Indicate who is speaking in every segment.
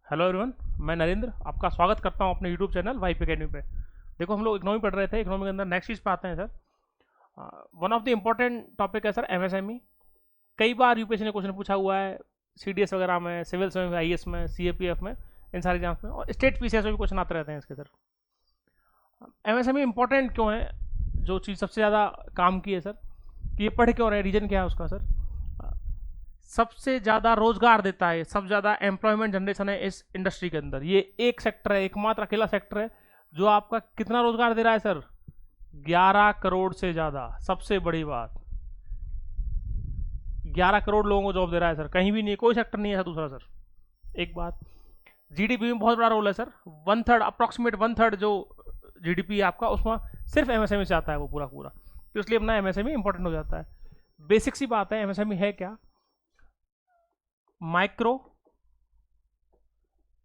Speaker 1: Hello everyone, मैं नरेंद्र आपका स्वागत करता हूं अपने यूट्यूब चैनल वाइप एकेडमी पे। देखो, हम लोग इकोनॉमी पढ़ रहे थे। इकोनॉमी के अंदर नेक्स्ट चीज़ पे आते हैं sir. One of the important topic है सर एमएसएमई। कई बार यूपीएससी ने क्वेश्चन पूछा हुआ है, सीडीएस वगैरह में, सिविल्स में, आईएएस में, सीएपीएफ में, इन सारे एग्जाम्स में, और स्टेट पीसीएस में भी क्वेश्चन आते रहते हैं इसके सर। एमएसएमई इंपॉर्टेंट क्यों है? जो चीज़ सबसे ज़्यादा काम की है सर, कि ये पढ़ क्यों रहे, रीजन क्या है उसका सर? सबसे ज़्यादा रोजगार देता है, सबसे ज़्यादा एम्प्लॉयमेंट जनरेशन है इस इंडस्ट्री के अंदर। ये एक सेक्टर है, एकमात्र अकेला सेक्टर है जो आपका कितना रोजगार दे रहा है सर? 11 करोड़ से ज़्यादा। सबसे बड़ी बात, 11 करोड़ लोगों को जॉब दे रहा है सर। कहीं भी नहीं, कोई सेक्टर नहीं है दूसरा सर। एक बात, जीडीपी में बहुत बड़ा रोल है सर। 1/3, अप्रॉक्सीमेट 1/3 जो जीडीपी है आपका, उसमें सिर्फ एमएसएमई से आता है वो पूरा पूरा। तो इसलिए अपना एमएसएमई इंपॉर्टेंट हो जाता है। बेसिक सी बात है, एमएसएमई है क्या? Micro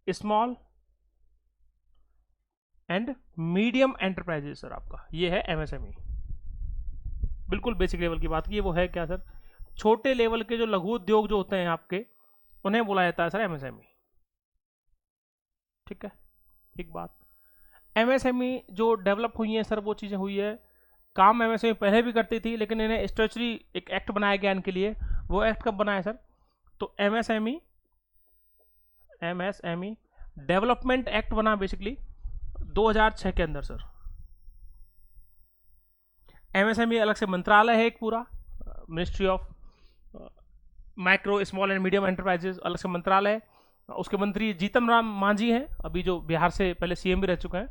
Speaker 1: small and medium enterprises sir, आपका ये है एमएसएमई। बिल्कुल बेसिक लेवल की बात की, वो है क्या सर? छोटे लेवल के जो लघु उद्योग जो होते हैं आपके, उन्हें बोला जाता है सर एमएसएमई। ठीक है। एक बात, एमएसएमई जो डेवलप हुई है सर, वो चीज़ें हुई है, काम एमएसएमई पहले भी करती थी, लेकिन इन्हें स्टैट्यूटरी एक एक्ट बनाया गया इनके लिए। वो एक्ट कब बनाया सर? तो एमएसएमई डेवलपमेंट एक्ट बना बेसिकली 2006 के अंदर सर। एमएसएमई अलग से मंत्रालय है एक पूरा, ministry of micro small and medium enterprises, अलग से मंत्रालय है। उसके मंत्री जीतन राम मांझी हैं, अभी जो बिहार से पहले सीएम भी रह चुके हैं।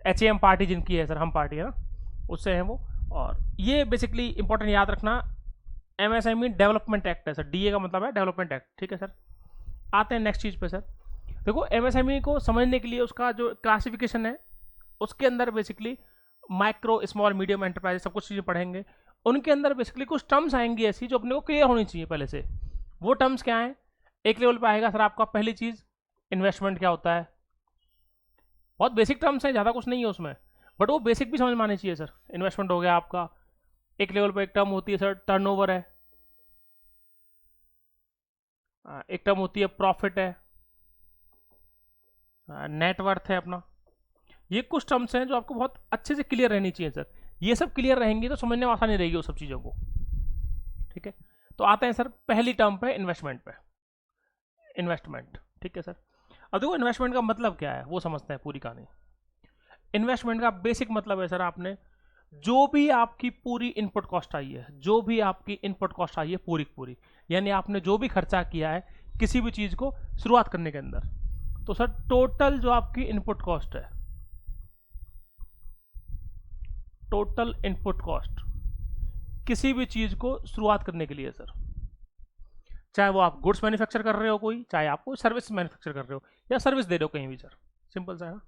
Speaker 1: एचएएम पार्टी जिनकी है सर, हम पार्टी है ना, उससे हैं वो। और ये बेसिकली इंपॉर्टेंट याद रखना, एमएसएमई डेवलपमेंट एक्ट है सर। डीए का मतलब है डेवलपमेंट एक्ट। ठीक है सर। आते हैं नेक्स्ट चीज़ पे सर। देखो, एमएसएमई को समझने के लिए उसका जो क्लासिफिकेशन है, उसके अंदर basically micro small medium enterprise सब कुछ चीज़ें पढ़ेंगे। उनके अंदर बेसिकली कुछ टर्म्स आएंगी ऐसी जो अपने को क्लियर होनी चाहिए पहले से। वो टर्म्स क्या हैं? एक लेवल पे आएगा सर आपका, पहली चीज़ इन्वेस्टमेंट क्या होता है। बहुत बेसिक टर्म्स हैं, ज़्यादा कुछ नहीं है उसमें, बट वो बेसिक भी समझ में आनी चाहिए सर। इन्वेस्टमेंट हो गया आपका। एक लेवल पे एक टर्म होती है सर टर्नओवर है, एक टर्म होती है प्रॉफिट है, नेटवर्थ है अपना। ये कुछ टर्म्स हैं जो आपको बहुत अच्छे से क्लियर रहनी चाहिए सर। ये सब क्लियर रहेंगी तो समझने में आसानी रहेगी वो सब चीज़ों को। ठीक है। तो आते हैं सर पहली टर्म पे, इन्वेस्टमेंट पे। इन्वेस्टमेंट, ठीक है सर। अब देखो, इन्वेस्टमेंट का मतलब क्या है वो समझते हैं पूरी कहानी। इन्वेस्टमेंट का बेसिक मतलब है सर, आपने जो भी आपकी पूरी इनपुट कॉस्ट आई है, जो भी आपकी इनपुट कॉस्ट आई है पूरी पूरी, यानी आपने जो भी खर्चा किया है किसी भी चीज़ को शुरुआत करने के अंदर, तो सर टोटल जो आपकी इनपुट कॉस्ट है, टोटल इनपुट कॉस्ट किसी भी चीज़ को शुरुआत करने के लिए सर, चाहे वो आप गुड्स मैन्युफैक्चर कर रहे हो कोई, चाहे आप कोई सर्विस मैन्युफैक्चर कर रहे हो या सर्विस दे रहे हो कहीं भी सर, सिंपल सा है ना।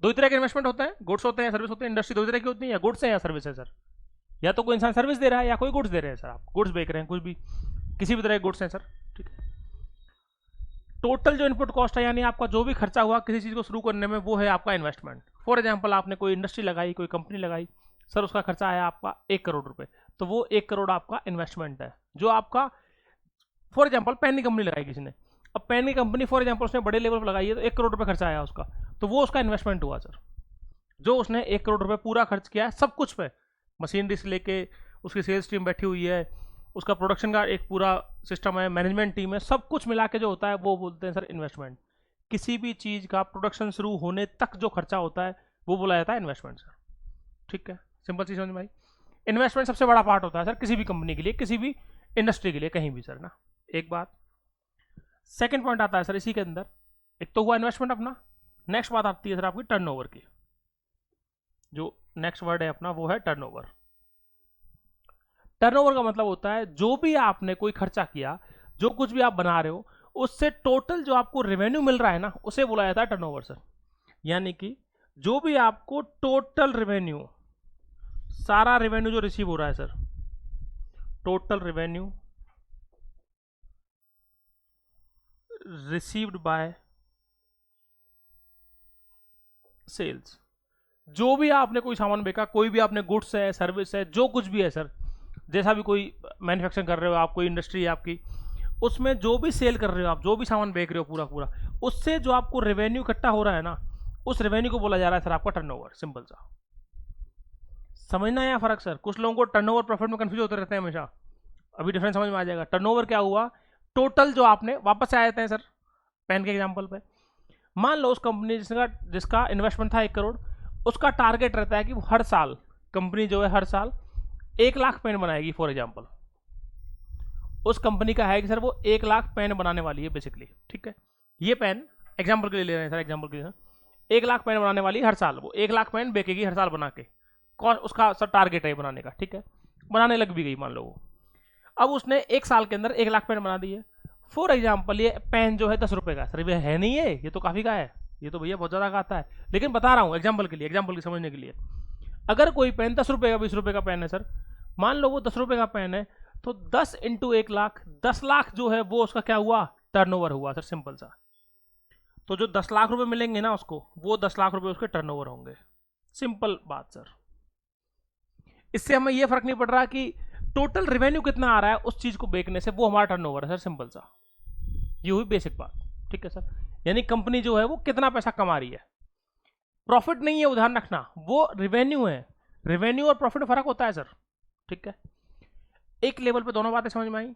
Speaker 1: दो ही तरह के इन्वेस्टमेंट होते हैं, गुड्स होते हैं या सर्विस होते हैं। इंडस्ट्री दो ही तरह की होती है, या गुड्स है या सर्विस है सर। या तो कोई इंसान सर्विस दे रहा है या कोई गुड्स दे रहे हैं सर। आप गुड्स बेच रहे हैं, कुछ भी, किसी भी तरह के गुड्स हैं सर। ठीक है। टोटल जो इनपुट कॉस्ट है, यानी आपका जो भी खर्चा हुआ किसी चीज़ को शुरू करने में, वो है आपका इन्वेस्टमेंट। फॉर एग्जाम्पल, आपने कोई इंडस्ट्री लगाई, कोई कंपनी लगाई सर, उसका खर्चा आया आपका 1 करोड़ रुपए, तो वो 1 करोड़ आपका इन्वेस्टमेंट है। जो आपका, फॉर एग्जाम्पल पेन की कंपनी लगाई किसी ने, अब पेन की कंपनी फॉर एग्जाम्पल उसने बड़े लेवल पर लगाई है, तो 1 करोड़ रुपए खर्चा आया उसका, तो वो उसका इन्वेस्टमेंट हुआ सर। जो उसने 1 करोड़ रुपए पूरा खर्च किया है सब कुछ पे, मशीनरी से लेके उसकी सेल्स टीम बैठी हुई है, उसका प्रोडक्शन का एक पूरा सिस्टम है, मैनेजमेंट टीम है, सब कुछ मिला के जो होता है वो बोलते हैं सर इन्वेस्टमेंट। किसी भी चीज़ का प्रोडक्शन शुरू होने तक जो खर्चा होता है वो बोला जाता है इन्वेस्टमेंट सर। ठीक है, सिंपल चीज़ समझ में आई। इन्वेस्टमेंट सबसे बड़ा पार्ट होता है सर किसी भी कंपनी के लिए, किसी भी इंडस्ट्री के लिए, कहीं भी सर ना। एक बात, सेकेंड पॉइंट आता है सर इसी के अंदर। एक तो हुआ इन्वेस्टमेंट अपना, नेक्स्ट बात आती है सर आपकी टर्नओवर की। जो नेक्स्ट वर्ड है अपना वो है टर्नओवर। टर्नओवर का मतलब होता है जो भी आपने कोई खर्चा किया, जो कुछ भी आप बना रहे हो, उससे टोटल जो आपको रेवेन्यू मिल रहा है ना, उसे बोला जाता है टर्नओवर सर। यानी कि जो भी आपको टोटल रेवेन्यू, सारा रेवेन्यू जो रिसीव हो रहा है sir, total revenue received by sales, जो भी आपने कोई सामान बेचा, कोई भी आपने गुड्स है, सर्विस है, जो कुछ भी है सर, जैसा भी कोई मैन्युफैक्चरिंग कर रहे हो आप, कोई इंडस्ट्री है आपकी, उसमें जो भी सेल कर रहे हो आप, जो भी सामान बेच रहे हो पूरा पूरा, उससे जो आपको रेवेन्यू इकट्ठा हो रहा है ना, उस रेवेन्यू को बोला जा रहा है सर आपका टर्नओवर। सिंपल सा, समझना है यहाँ फर्क सर। कुछ लोगों को टर्नओवर प्रॉफिट में कंफ्यूज होते रहते हैं हमेशा, अभी डिफरेंस समझ में आ जाएगा। टर्नओवर क्या हुआ, टोटल जो आपने, वापस से आ जाते हैं सर पेन के एग्जाम्पल पे। मान लो उस कंपनी जिसका इन्वेस्टमेंट था 1 करोड़, उसका टारगेट रहता है कि वो हर साल, कंपनी जो है हर साल 1 लाख पेन बनाएगी फॉर एग्जाम्पल। उस कंपनी का है कि सर वो 1 लाख पेन बनाने वाली है बेसिकली, ठीक है। ये पेन एग्जाम्पल के लिए ले रहे हैं सर, एग्जाम्पल के लिए 1 लाख पेन बनाने वाली हर साल, वो 1 लाख पेन बेचेगी हर साल बना के। कौन उसका सर टारगेट है बनाने का, ठीक है। बनाने लग भी गई मान लो वो, अब उसने 1 साल के अंदर 1 लाख पेन बना दी है। फॉर एग्जाम्पल ये पेन जो है 10 रुपये का, सर ये है नहीं है, ये तो काफ़ी का है, ये तो भैया बहुत ज़्यादा का आता है, लेकिन बता रहा हूँ एग्जाम्पल के लिए, एग्जाम्पल की समझने के लिए। अगर कोई पेन 10 रुपये का 20 रुपये का पेन है सर, मान लो वो 10 रुपये का पेन है, तो 10 इंटू 1 लाख, 10 लाख जो है वो उसका क्या हुआ, टर्नओवर हुआ सर, सिंपल सा। तो जो 10 लाख रुपए मिलेंगे ना उसको, वो 10 लाख रुपए उसके टर्नओवर होंगे। सिंपल बात सर। इससे हमें ये फर्क नहीं पड़ रहा कि टोटल रेवेन्यू कितना आ रहा है उस चीज को बेचने से, वो हमारा टर्नओवर है सर, सिंपल सा। ये हुई बेसिक बात, ठीक है सर। यानी कंपनी जो है वो कितना पैसा कमा रही है, प्रॉफिट नहीं है, उदाहरण रखना, वो रेवेन्यू है। रेवेन्यू और प्रॉफिट में फर्क होता है सर, ठीक है। एक लेवल पे दोनों बातें समझ में आई।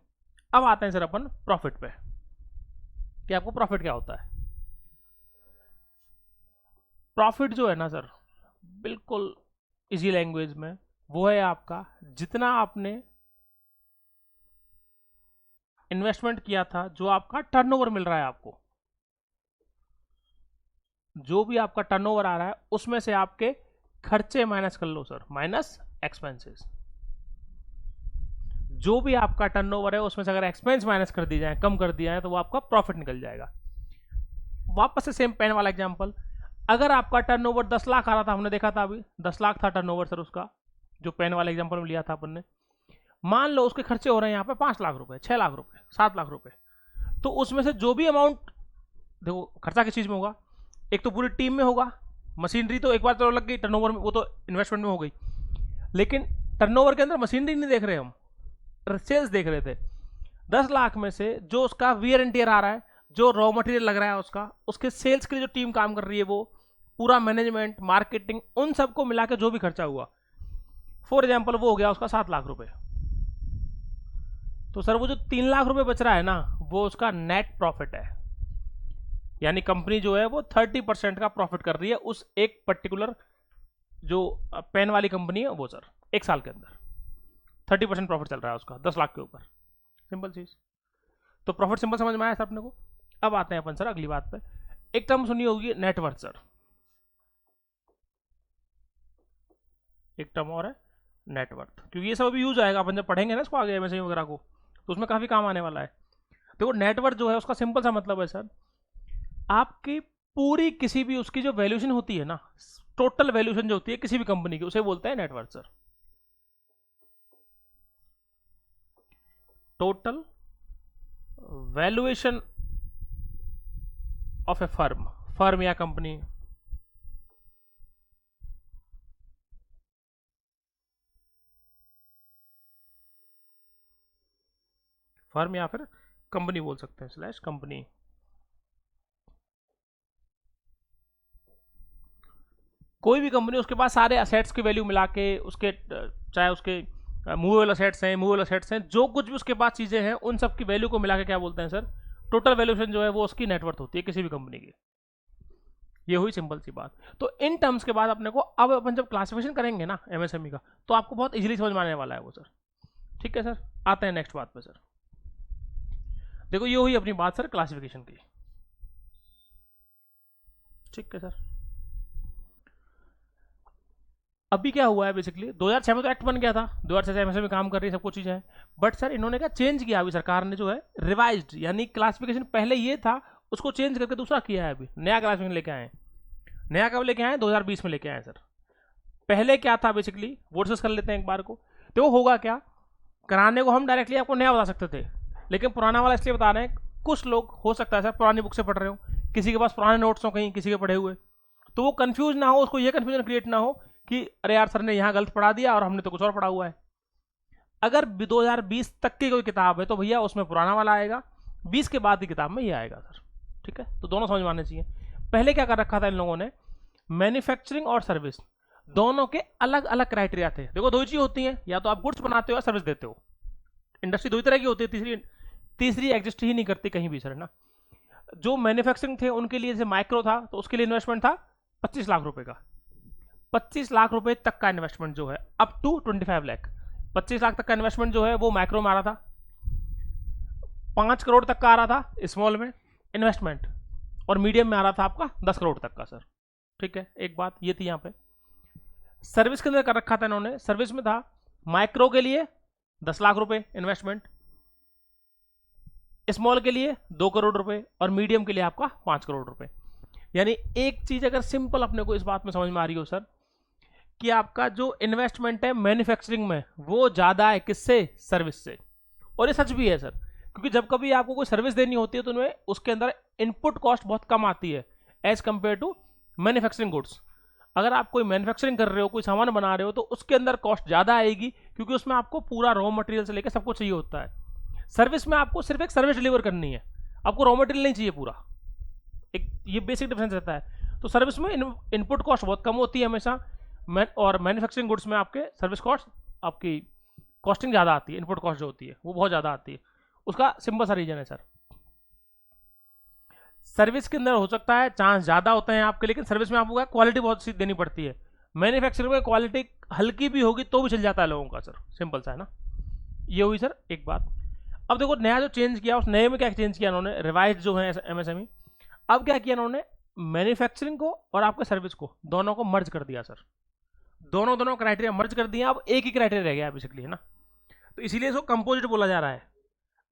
Speaker 1: अब आते हैं सर अपन प्रॉफिट पे, कि आपको प्रॉफिट क्या होता है। प्रॉफिट जो है ना सर, बिल्कुल इजी लैंग्वेज में, वो है आपका जितना आपने इन्वेस्टमेंट किया था, जो आपका टर्नओवर मिल रहा है आपको, जो भी आपका टर्नओवर आ रहा है उसमें से आपके खर्चे माइनस कर लो सर, माइनस एक्सपेंसेस। जो भी आपका टर्नओवर है उसमें से अगर एक्सपेंस माइनस कर दी जाए, कम कर दिया है, तो वो आपका प्रॉफिट निकल जाएगा। वापस से सेम पेन वाला एग्जांपल, अगर आपका टर्नओवर 10 लाख आ रहा था, हमने देखा था अभी 10 लाख था टर्नओवर सर उसका, जो पेन वाले एग्जांपल में लिया था अपन ने। मान लो उसके खर्चे हो रहे हैं यहाँ पे 5 लाख रुपए, 6 लाख रुपए, 7 लाख रुपए, तो उसमें से जो भी अमाउंट, देखो खर्चा किस चीज में होगा, एक तो पूरी टीम में होगा, मशीनरी तो एक बार तो लग गई टर्नओवर में, वो तो इन्वेस्टमेंट में हो गई, लेकिन टर्नओवर के अंदर मशीनरी नहीं देख रहे हम, सेल्स देख रहे थे। 10 लाख में से जो उसका वियर एंड टियर आ रहा है, जो रॉ मटेरियल लग रहा है उसका, उसके सेल्स के लिए जो टीम काम कर रही है, वो पूरा मैनेजमेंट, मार्केटिंग, उन सबको मिला के जो भी खर्चा हुआ, फॉर एग्जाम्पल वो हो गया उसका 7 लाख रुपए। तो सर वो जो 3 लाख रुपए बच रहा है ना, वो उसका नेट प्रॉफिट है। यानी कंपनी जो है वो 30% का प्रॉफिट कर रही है उस एक पर्टिकुलर जो पेन वाली कंपनी है वो सर, 1 साल के अंदर 30% प्रॉफिट चल रहा है उसका 10 लाख के ऊपर। सिंपल चीज। तो प्रॉफिट सिंपल समझ में आया सर अपने को। अब आते हैं अपन सर अगली बात पे। एक टर्म सुनी होगी नेटवर्थ सर, एक टर्म और है नेटवर्थ, क्योंकि ये सब अभी यूज आएगा, अपन जब पढ़ेंगे ना इसको आगे एमएसएमई वगैरह को, तो उसमें काफी काम आने वाला है। देखो नेटवर्थ जो है उसका सिंपल सा मतलब है सर, आपकी पूरी किसी भी उसकी जो वैल्यूएशन होती है ना, टोटल वैल्यूएशन जो होती है किसी भी कंपनी की, उसे बोलते हैं net worth sir. Total valuation of A firm, firm या कंपनी, फर्म या फिर कंपनी बोल सकते हैं, स्लैश कंपनी। कोई भी कंपनी, उसके पास सारे असेट्स की वैल्यू मिला के, उसके चाहे उसके मूवेबल असेट्स हैं, मूवेबल असेट्स हैं, जो कुछ भी उसके पास चीजें हैं, उन सब की वैल्यू को मिला के क्या बोलते हैं सर, टोटल वैल्यूएशन जो है वो उसकी नेटवर्थ होती है किसी भी कंपनी की। ये हुई सिंपल सी बात। तो इन टर्म्स के बाद अपने को, अब अपन जब क्लासिफिकेशन करेंगे ना एमएसएमई का, तो आपको बहुत इजीली समझ में आने वाला है वो सर। ठीक है सर, आते हैं नेक्स्ट बात पे सर। देखो ये हुई अपनी बात सर क्लासिफिकेशन की। ठीक है सर, अभी क्या हुआ है बेसिकली, 2006 में तो एक्ट बन गया था, 2006 से एमएसएमई काम कर रही है, सब कुछ चीज़ है, बट सर इन्होंने क्या चेंज किया अभी सरकार ने जो है, रिवाइज्ड, यानी क्लासिफिकेशन पहले ये था उसको चेंज करके दूसरा किया है, अभी नया क्लासिफिकेशन लेके आए। नया कब लेके आए, 2020 में लेके आए सर। पहले क्या था बेसिकली, वो डिस्कस कर लेते हैं एक बार को। तो होगा क्या, कराने को हम डायरेक्टली आपको नया बता सकते थे, लेकिन पुराना वाला इसलिए बता रहे हैं, कुछ लोग हो सकता है सर पुरानी बुक से पढ़ रहे हो, किसी के पास पुराने नोट्स हो कहीं किसी के पढ़े हुए, तो वो कंफ्यूज ना हो, उसको ये कंफ्यूजन क्रिएट ना हो कि अरे यार सर ने यहाँ गलत पढ़ा दिया और हमने तो कुछ और पढ़ा हुआ है। अगर 2020 तक की कोई किताब है तो भैया उसमें पुराना वाला आएगा, 20 के बाद की किताब में ये आएगा सर। ठीक है, तो दोनों समझ में आने चाहिए। पहले क्या कर रखा था इन लोगों ने, मैन्युफैक्चरिंग और सर्विस दोनों के अलग अलग क्राइटेरिया थे। देखो दो ही चीज होती हैं, या तो आप गुड्स बनाते हो या सर्विस देते हो। इंडस्ट्री दो ही तरह की होती है, तीसरी एग्जिस्ट ही नहीं करती कहीं भी सर, है ना। जो मैन्युफैक्चरिंग थे उनके लिए, जैसे माइक्रो था तो उसके लिए इन्वेस्टमेंट था 25 लाख रुपए का। 25 लाख रुपए तक का इन्वेस्टमेंट जो है, अप टू 25 लाख, 25 लाख तक का इन्वेस्टमेंट जो है वो माइक्रो में आ रहा था। 5 करोड़ तक का आ रहा था स्मॉल में इन्वेस्टमेंट, और मीडियम में आ रहा था आपका 10 करोड़ तक का सर। ठीक है, एक बात ये थी यहाँ पे। सर्विस के अंदर कर रखा था इन्होंने, सर्विस में था माइक्रो के लिए 10 लाख रुपए इन्वेस्टमेंट, स्मॉल के लिए 2 करोड़ रुपए, और मीडियम के लिए आपका 5 करोड़ रुपए। यानी एक चीज अगर सिंपल अपने को इस बात में समझ में आ रही हो सर, कि आपका जो इन्वेस्टमेंट है मैन्युफैक्चरिंग में वो ज्यादा है किससे, सर्विस से। और ये सच भी है सर, क्योंकि जब कभी आपको कोई सर्विस देनी होती है तो उनमें उसके अंदर इनपुट कॉस्ट बहुत कम आती है as compare to manufacturing goods. अगर आप कोई मैन्युफैक्चरिंग कर रहे हो, कोई सामान बना रहे हो, तो उसके अंदर कॉस्ट ज़्यादा आएगी, क्योंकि उसमें आपको पूरा रॉ मटेरियल से लेकर सब कुछ चाहिए होता है। सर्विस में आपको सिर्फ एक सर्विस डिलीवर करनी है, आपको रॉ मटेरियल नहीं चाहिए पूरा। एक ये बेसिक डिफरेंस रहता है। तो सर्विस में इनपुट कॉस्ट बहुत कम होती है हमेशा, और मैन्युफैक्चरिंग गुड्स में आपके सर्विस कॉस्ट, आपकी कॉस्टिंग ज़्यादा आती है, इनपुट कॉस्ट जो होती है वो बहुत ज़्यादा आती है। उसका सिंपल सा रीजन है सर, सर्विस के अंदर हो सकता है चांस ज़्यादा होते हैं आपके, लेकिन सर्विस में आपको क्वालिटी बहुत सी देनी पड़ती है। मैन्युफैक्चरिंग में क्वालिटी हल्की भी होगी तो भी चल जाता है लोगों का सर, सिंपल सा है ना। ये हुई सर एक बात। अब देखो नया जो चेंज किया, उस नए में क्या चेंज किया उन्होंने, रिवाइज जो है एमएसएमई, अब क्या किया उन्होंने, मैन्युफैक्चरिंग को और आपके सर्विस को दोनों को मर्ज कर दिया सर। दोनों क्राइटेरिया मर्ज कर दिया, अब एक ही क्राइटेरिया रह गया बेसिकली, है ना। तो इसीलिए इसको कंपोजिट बोला जा रहा है।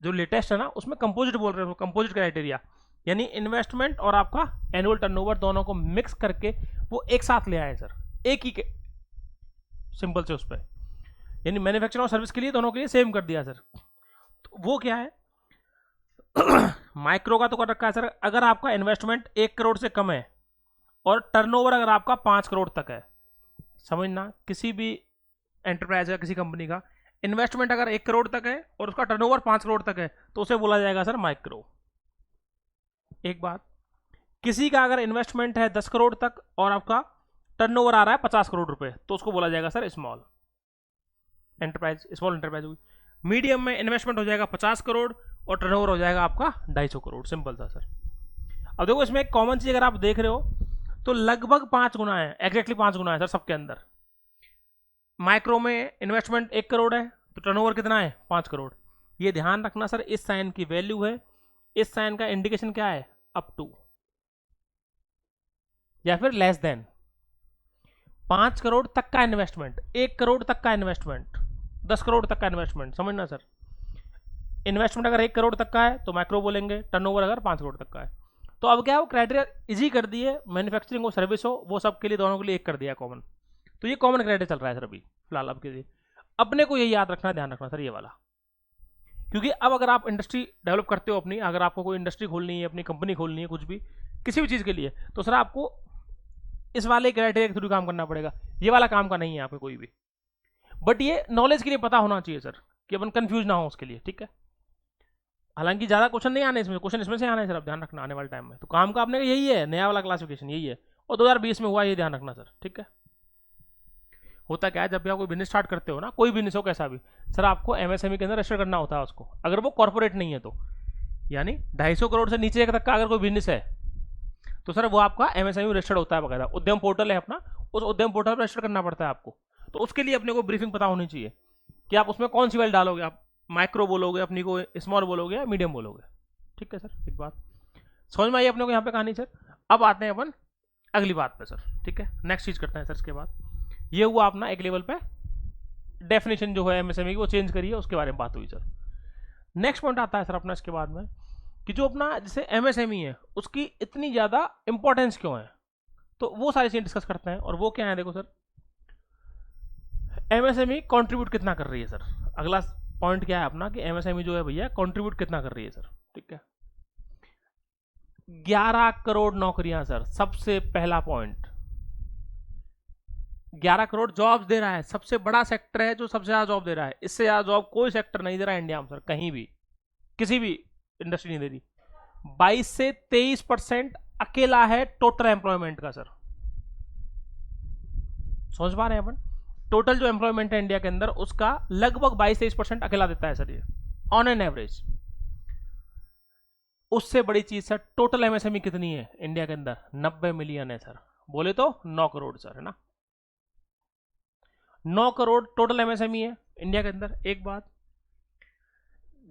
Speaker 1: जो लेटेस्ट है ना उसमें कंपोजिट बोल रहे हैं, कंपोजिट क्राइटेरिया, यानी इन्वेस्टमेंट और आपका एनुअल टर्नओवर दोनों को मिक्स करके वो एक साथ ले आए सर, एक ही के सिंपल से उस पर, यानी मैन्युफैक्चरिंग और सर्विस के लिए दोनों के लिए सेम कर दिया सर। तो वो क्या है, माइक्रो का तो कर रखा है सर, अगर आपका इन्वेस्टमेंट 1 करोड़ से कम है और टर्नओवर अगर आपका 5 करोड़ तक है, समझना किसी भी एंटरप्राइज का, किसी कंपनी का इन्वेस्टमेंट अगर 1 करोड़ तक है और उसका टर्नओवर 5 करोड़ तक है तो उसे बोला जाएगा सर माइक्रो। एक बात, किसी का अगर इन्वेस्टमेंट है 10 करोड़ तक और आपका टर्नओवर आ रहा है 50 करोड़ रुपए तो उसको बोला जाएगा sir small enterprise, small enterprise होगी। मीडियम में इन्वेस्टमेंट हो जाएगा 50 करोड़ और टर्नओवर हो जाएगा आपका 250 करोड़, सिंपल सा सर। अब देखो इसमें एक कॉमन चीज अगर आप देख रहे हो तो लगभग 5 गुना है, एग्जैक्टली 5 गुना है सर सबके अंदर। माइक्रो में इन्वेस्टमेंट 1 करोड़ है तो टर्नओवर कितना है 5 करोड़। ये ध्यान रखना सर, इस साइन की वैल्यू है, इस साइन का इंडिकेशन क्या है, अप टू या फिर लेस देन। 5 करोड़ तक का इन्वेस्टमेंट, 1 करोड़ तक का इन्वेस्टमेंट, 10 करोड़ तक का इन्वेस्टमेंट, समझना सर। इन्वेस्टमेंट अगर 1 करोड़ तक का है तो माइक्रो बोलेंगे, टर्नओवर अगर 5 करोड़ तक का है। तो अब क्या है, वो क्राइटेरिया इजी कर दिए, मैन्युफैक्चरिंग हो सर्विस हो वो सब के लिए, दोनों के लिए एक कर दिया कॉमन। तो ये कॉमन क्राइटेरिया चल रहा है सर अभी फिलहाल आपके लिए। अपने को यही याद रखना, ध्यान रखना सर ये वाला, क्योंकि अब अगर आप इंडस्ट्री डेवलप करते हो अपनी, अगर आपको कोई इंडस्ट्री खोलनी है, अपनी कंपनी खोलनी है, कुछ भी किसी भी चीज़ के लिए, तो सर आपको इस वाले क्राइटेरिया के थ्रू काम करना पड़ेगा। ये वाला काम का नहीं है आपको कोई भी, बट ये नॉलेज के लिए पता होना चाहिए सर, कि अपन कंफ्यूज ना हो उसके लिए, ठीक है। हालांकि ज़्यादा क्वेश्चन नहीं आने इसमें, क्वेश्चन इसमें से आने सर, आप ध्यान रखना आने वाले टाइम में। तो काम का आपने यही है, नया वाला क्लासिफिकेशन यही है, और 2020 में हुआ, ये ध्यान रखना सर, ठीक है। होता क्या है, जब भी आप कोई बिजनेस स्टार्ट करते हो ना, कोई बिजनेस हो कैसा भी, सर आपको एमएसएमई के अंदर रजिस्टर करना होता है उसको, अगर वो कॉर्पोरेट नहीं है तो। यानी 250 करोड़ से नीचे तक का अगर कोई बिजनेस है तो सर वो आपका एमएसएमई रजिस्टर्ड होता है बकायदा। उद्यम पोर्टल है अपना, उस उद्यम पोर्टल पर रजिस्टर करना पड़ता है आपको। तो उसके लिए अपने को ब्रीफिंग पता होनी चाहिए कि आप उसमें कौन सी वैल्यू डालोगे, आप माइक्रो बोलोगे, अपनी को स्मॉल बोलोगे या मीडियम बोलोगे, ठीक है सर। एक बात समझ में आई अपने को यहाँ पे कहानी सर। अब आते हैं अपन अगली बात पे सर, ठीक है, नेक्स्ट चीज करते हैं सर। इसके बाद ये हुआ अपना एक लेवल पे डेफिनेशन जो है एमएसएमई की वो चेंज करिए, उसके बारे में बात हुई सर। नेक्स्ट पॉइंट आता है सर अपना इसके बाद में, कि जो अपना जैसे एमएसएमई है उसकी इतनी ज़्यादा इंपॉर्टेंस क्यों है, तो वो सारी चीज़ें डिस्कस करते हैं। और वो क्या है, देखो सर, एमएसएमई कंट्रीब्यूट कितना कर रही है सर। अगला पॉइंट क्या है अपना, कि एमएसएमई जो है भैया कंट्रीब्यूट कितना कर रही है सर, ठीक है। 11 करोड़ नौकरियां सर, सबसे पहला पॉइंट। 11 करोड़ जॉब्स दे रहा है, सबसे बड़ा सेक्टर है जो सबसे ज्यादा जॉब दे रहा है। इससे ज्यादा जॉब कोई सेक्टर नहीं दे रहा है इंडिया में सर, कहीं भी किसी भी इंडस्ट्री नहीं दे रही। 22 से 23% अकेला है टोटल एम्प्लॉयमेंट का सर। समझ पा रहे हैं अपन? टोटल जो एम्प्लॉयमेंट है इंडिया के अंदर उसका लगभग 22-23% अकेला देता है सर ये, ऑन एन एवरेज। उससे बड़ी चीज सर, टोटल एमएसएमई कितनी है इंडिया के अंदर? 90 मिलियन है सर, बोले तो 9 करोड़ सर, है ना। 9 करोड़ टोटल एमएसएमई है इंडिया के अंदर। एक बात,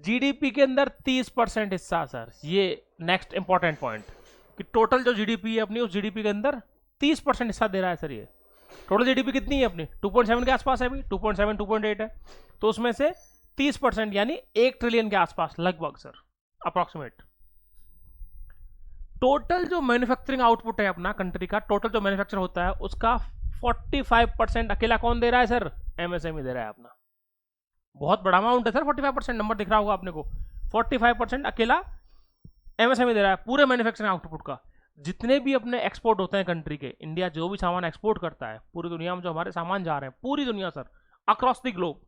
Speaker 1: जीडीपी के अंदर 30% हिस्सा सर, ये नेक्स्ट इंपॉर्टेंट पॉइंट, कि टोटल जो जीडीपी है अपनी, उस जीडीपी के अंदर 30% हिस्सा दे रहा है सर ये। टोटल जीडीपी कितनी है अपनी? 2.7 के आसपास है अभी, 2.7 2.8 है, तो उसमें से 30% यानी 1 ट्रिलियन के आसपास लगभग सर, अप्रोक्सीमेट। टोटल जो मैन्युफैक्चरिंग आउटपुट है अपना कंट्री का, टोटल जो मैन्युफैक्चर होता है उसका 45% अकेला कौन दे रहा है सर? एमएसएमई दे रहा है अपना। बहुत बड़ा अमाउंट है सर, 45%, नंबर दिख रहा होगा आपने को। 45% अकेला एमएसएमई दे रहा है पूरे मैन्युफैक्चरिंग आउटपुट का। जितने भी अपने एक्सपोर्ट होते हैं कंट्री के, इंडिया जो भी सामान एक्सपोर्ट करता है पूरी दुनिया में, जो हमारे सामान जा रहे हैं पूरी दुनिया सर, अक्रॉस द ग्लोब,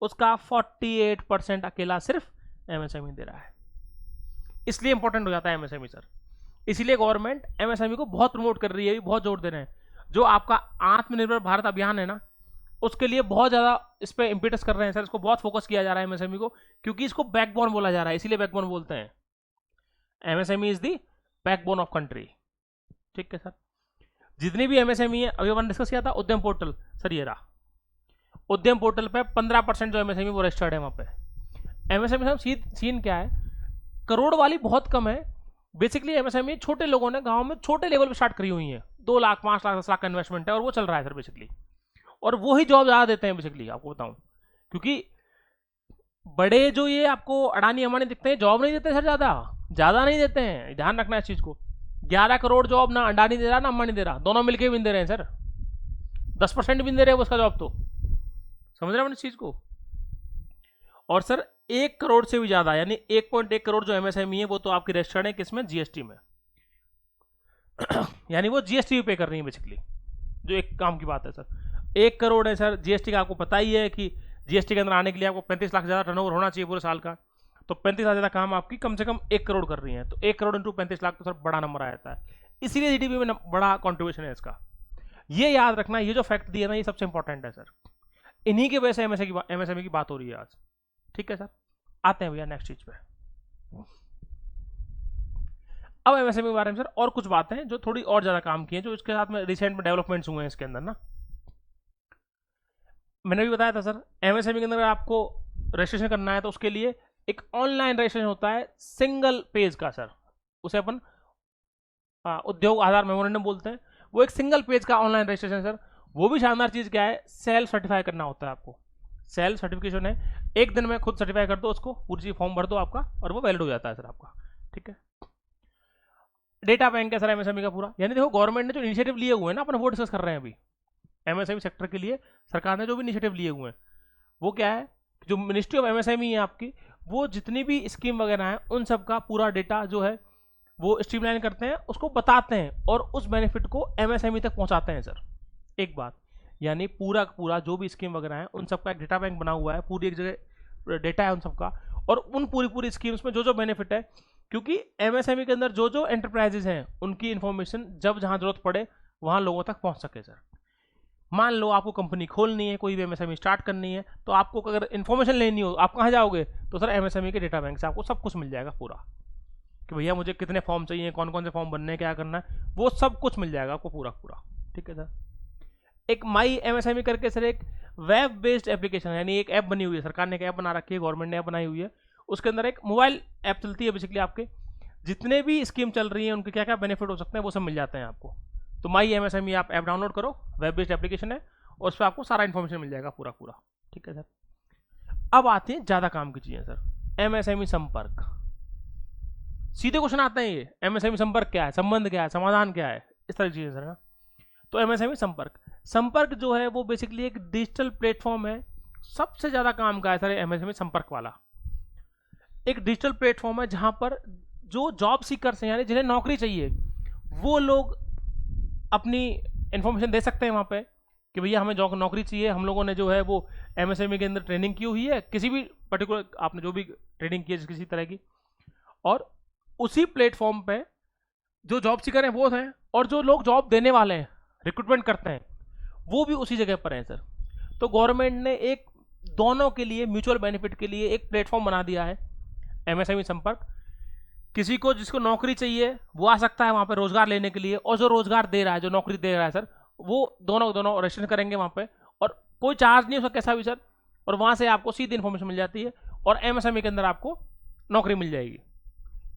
Speaker 1: उसका 48% अकेला सिर्फ एमएसएमई दे रहा है। इसलिए इंपॉर्टेंट हो जाता है एमएसएमई सर। इसीलिए गवर्नमेंट एमएसएमई को बहुत प्रमोट कर रही है, बहुत जोर दे रहे हैं। जो आपका आत्मनिर्भर भारत अभियान है ना, उसके लिए बहुत ज़्यादा इस पर इम्पिटस कर रहे हैं सर, इसको बहुत फोकस किया जा रहा है एमएसएमई को, क्योंकि इसको बैकबोन बोला जा रहा है, इसीलिए बैकबोन बोलते हैं। MSME is the backbone of country. ठीक है सर। जितनी भी एमएसएमई है, अभी अपन डिस्कस किया था उद्यम पोर्टल सर, ये रहा उद्यम पोर्टल पे 15% जो एमएसएमई वो रजिस्टर्ड है वहाँ पे। एमएसएमई साहब सीन क्या है, करोड़ वाली बहुत कम है। बेसिकली एमएसएमई छोटे लोगों ने गांव में छोटे लेवल पे स्टार्ट करी हुई है, 2 लाख 5 लाख 10 लाख का इन्वेस्टमेंट है और वो चल रहा है सर बेसिकली। और वो ही जॉब ज़्यादा देते हैं बेसिकली, आपको बताऊं, क्योंकि बड़े जो ये आपको अडानी अम्बानी दिखते हैं, जॉब नहीं देते सर, ज़्यादा नहीं देते हैं, ध्यान रखना इस चीज़ को। 11 करोड़ जॉब ना अडानी दे रहा ना अम्बानी दे रहा, दोनों मिलकर भी नहीं दे रहे हैं सर। 10% भी नहीं दे रहे हैं उसका जॉब, तो समझ रहे हैं इस चीज़ को। और सर 1 करोड़ से भी ज़्यादा, यानी 1.1 करोड़ जो एमएसएमई है, वो तो आपकी रजिस्टर्ड है किसमें? जीएसटी में। यानी वो जीएसटी भी पे कर रही है बेसिकली, जो एक काम की बात है सर। 1 करोड़ है सर जीएसटी का, आपको पता ही है कि जीएसटी के अंदर आने के लिए आपको 35 लाख ज़्यादा टर्नओवर होना चाहिए पूरे साल का, तो 35 लाख ज़्यादा काम आपकी कम से कम 1 करोड़ कर रही है, तो 1 करोड़ इंटू 35 लाख तो सर बड़ा नंबर आ जाता है। इसीलिए जीडीपी में बड़ा कॉन्ट्रीब्यूशन है इसका। ये याद रखना, ये जो फैक्ट दिया ना, ये सबसे इंपॉर्टेंट है सर। इन्हीं की वजह से एमएसएमई की बात हो रही है आज। ठीक है सर, आते हैं भैया नेक्स्ट चीज पे। अब एमएसएमई के बारे में सर और कुछ बातें हैं जो थोड़ी और ज्यादा काम की हैं, जो इसके साथ में रिसेंट में डेवलपमेंट्स हुए हैं इसके अंदर ना। मैंने भी बताया था सर, एमएसएमई के अंदर आपको रजिस्ट्रेशन करना है तो उसके लिए एक ऑनलाइन रजिस्ट्रेशन होता है सिंगल पेज का सर, उसे अपन उद्योग आधार मेमोरेंडम बोलते हैं। वो एक सिंगल पेज का ऑनलाइन रजिस्ट्रेशन सर। वो भी शानदार चीज़ क्या है, सेल्फ सर्टिफाई करना होता है आपको। सेल्फ सर्टिफिकेशन है, एक दिन में खुद सर्टिफाई कर दो उसको, पूरी चीज फॉर्म भर दो आपका, और वो वैलिड हो जाता है सर आपका। ठीक है। डेटा बैंक है सर एमएसएमई का पूरा, यानी देखो गवर्नमेंट ने जो इनिशिएटिव लिए हुए हैं ना, अपन वो डिस्कस कर रहे हैं अभी। एमएसएमई सेक्टर के लिए सरकार ने जो भी इनिशिएटिव लिए हुए हैं, वो क्या है, जो मिनिस्ट्री ऑफ एमएसएमई है आपकी, वो जितनी भी स्कीम वगैरह है उन सब का पूरा डेटा जो है वो स्ट्रीमलाइन करते हैं, उसको बताते हैं और उस बेनिफिट को एमएसएमई तक पहुंचाते हैं सर। एक बात, यानी पूरा जो भी स्कीम वगैरह है उन सबका एक डेटा बैंक बना हुआ है, पूरी एक जगह डेटा है उन सबका, और उन पूरी स्कीम्स में जो बेनिफिट है, क्योंकि एमएसएमई के अंदर जो एंटरप्राइजेज हैं उनकी इन्फॉर्मेशन जब जहां जरूरत पड़े वहां लोगों तक पहुंच सके सर। मान लो आपको कंपनी खोलनी है, कोई भी एमएसएमई स्टार्ट करनी है, तो आपको अगर इन्फॉर्मेशन लेनी हो, आप कहाँ जाओगे? तो सर एमएसएमई के डेटा बैंक से आपको सब कुछ मिल जाएगा पूरा, कि भैया मुझे कितने फॉर्म चाहिए, कौन कौन से फॉर्म बनने हैं, क्या करना है, वो सब कुछ मिल जाएगा आपको पूरा। ठीक है सर। एक माई एमएसएमई करके सर एक वेब बेस्ड एप्लीकेशन, यानी एक ऐप बनी हुई है, सरकार ने एक ऐप बना रखी है, गवर्नमेंट ने ऐप बनाई हुई है। उसके अंदर एक मोबाइल ऐप चलती है, बेसिकली आपके जितने भी स्कीम चल रही है उनके क्या क्या बेनिफिट हो सकते हैं वो सब मिल जाते हैं आपको। तो माई एमएसएमई आप ऐप डाउनलोड करो, वेब बेस्ड एप्लीकेशन है, और उस पर आपको सारा इन्फॉर्मेशन मिल जाएगा पूरा। ठीक है सर। अब आती है ज़्यादा काम की चीज़ें सर, एमएसएमई संपर्क। सीधे क्वेश्चन आते हैं ये, एमएसएमई संपर्क क्या है, संबंध क्या है, समाधान क्या है, इस तरह की चीज़ें सर ना। तो एमएसएमई संपर्क जो है वो बेसिकली एक डिजिटल प्लेटफॉर्म है, सबसे ज़्यादा काम का है सर एमएसएमई संपर्क वाला। एक डिजिटल प्लेटफॉर्म है जहां पर जो जॉब सीकर्स हैं, यानी जिन्हें नौकरी चाहिए, वो लोग अपनी इंफॉर्मेशन दे सकते हैं वहाँ पे कि भैया हमें जॉब नौकरी चाहिए, हम लोगों ने जो है वो एमएसएमई के अंदर ट्रेनिंग की हुई है, किसी भी पर्टिकुलर आपने जो भी ट्रेनिंग की है किसी तरह की, और उसी प्लेटफॉर्म पे जो जॉब सीकर हैं वो हैं, और जो लोग जॉब देने वाले हैं, रिक्रूटमेंट करते हैं, वो भी उसी जगह पर हैं सर। तो गवर्नमेंट ने एक दोनों के लिए म्यूचुअल बेनिफिट के लिए एक प्लेटफॉर्म बना दिया है, एमएसएमई संपर्क। किसी को जिसको नौकरी चाहिए वो आ सकता है वहाँ पे रोजगार लेने के लिए, और जो रोजगार दे रहा है, जो नौकरी दे रहा है सर, वो दोनों रजिस्ट्रेशन करेंगे वहाँ पे, और कोई चार्ज नहीं उसका कैसा भी सर, और वहाँ से आपको सीधी इन्फॉर्मेशन मिल जाती है, और एमएसएमई के अंदर आपको नौकरी मिल जाएगी।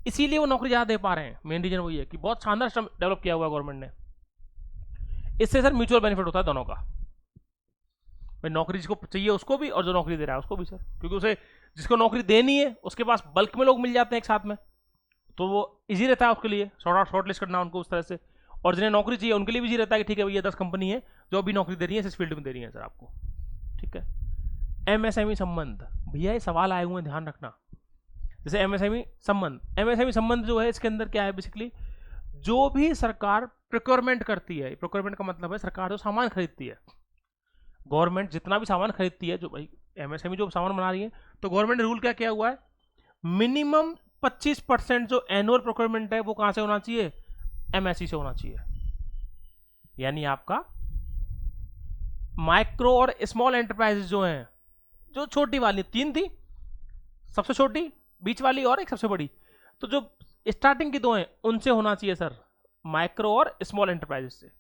Speaker 1: इसीलिए वो नौकरी ज़्यादा दे पा रहे हैं। मेन रीजन वही है कि बहुत शानदार सिस्टम डेवलप किया हुआ है गवर्नमेंट ने। इससे सर म्यूचुअल बेनिफिट होता है दोनों का, भाई नौकरी जिसको चाहिए उसको भी, और जो नौकरी दे रहा है उसको भी सर, क्योंकि उसे जिसको नौकरी देनी है उसके पास बल्क में लोग मिल जाते हैं एक साथ में, तो वो इजी रहता है उसके लिए शॉर्ट लिस्ट करना उनको उस तरह से, और जिन्हें नौकरी चाहिए उनके लिए भी इजी रहता है कि ठीक है भैया 10 कंपनी है जो अभी नौकरी दे रही है इस फील्ड में दे रही है सर आपको। ठीक है, एमएसएमई संबंध, भैया ये सवाल आए हुए हैं, ध्यान रखना। जैसे एमएसएमई संबंध जो है, इसके अंदर क्या है बेसिकली, जो भी सरकार प्रोक्योरमेंट करती है, प्रोक्योरमेंट का मतलब है सरकार जो सामान खरीदती है, गवर्नमेंट जितना भी सामान खरीदती है, जो भाई एमएसएमई जो सामान बना रही है, तो गवर्नमेंट ने रूल क्या किया हुआ है, मिनिमम 25% जो एनुअल प्रोक्योरमेंट है वो कहां से होना चाहिए, एमएसई से होना चाहिए। यानी आपका माइक्रो और स्मॉल एंटरप्राइजेस जो हैं, जो छोटी वाली 3 थी, सबसे छोटी, बीच वाली और एक सबसे बड़ी, तो जो स्टार्टिंग की 2 हैं उनसे होना चाहिए सर, माइक्रो और स्मॉल एंटरप्राइजेस से,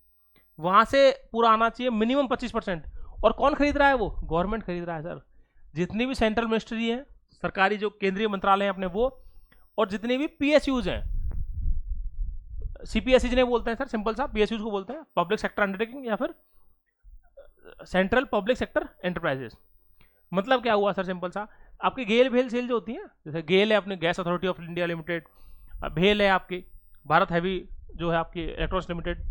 Speaker 1: वहां से पूरा आना चाहिए मिनिमम 25%। और कौन खरीद रहा है, वो गवर्नमेंट खरीद रहा है सर। जितनी भी सेंट्रल मिनिस्ट्री है, सरकारी जो केंद्रीय मंत्रालय हैं अपने वो, और जितने भी पीएसयूज हैं, सीपीएसई जिन्हें बोलते हैं सर, सिंपल सा पीएसयूज को बोलते हैं, पब्लिक सेक्टर अंडरटेकिंग या फिर सेंट्रल पब्लिक सेक्टर एंटरप्राइजेस। मतलब क्या हुआ सर, सिंपल सा, आपकी गेल भेल सेल जो होती है, जैसे गेल है अपने gas authority of India limited, भेल है आपकी भारत हैवी जो है आपकी इलेक्ट्रॉनिक्स लिमिटेड,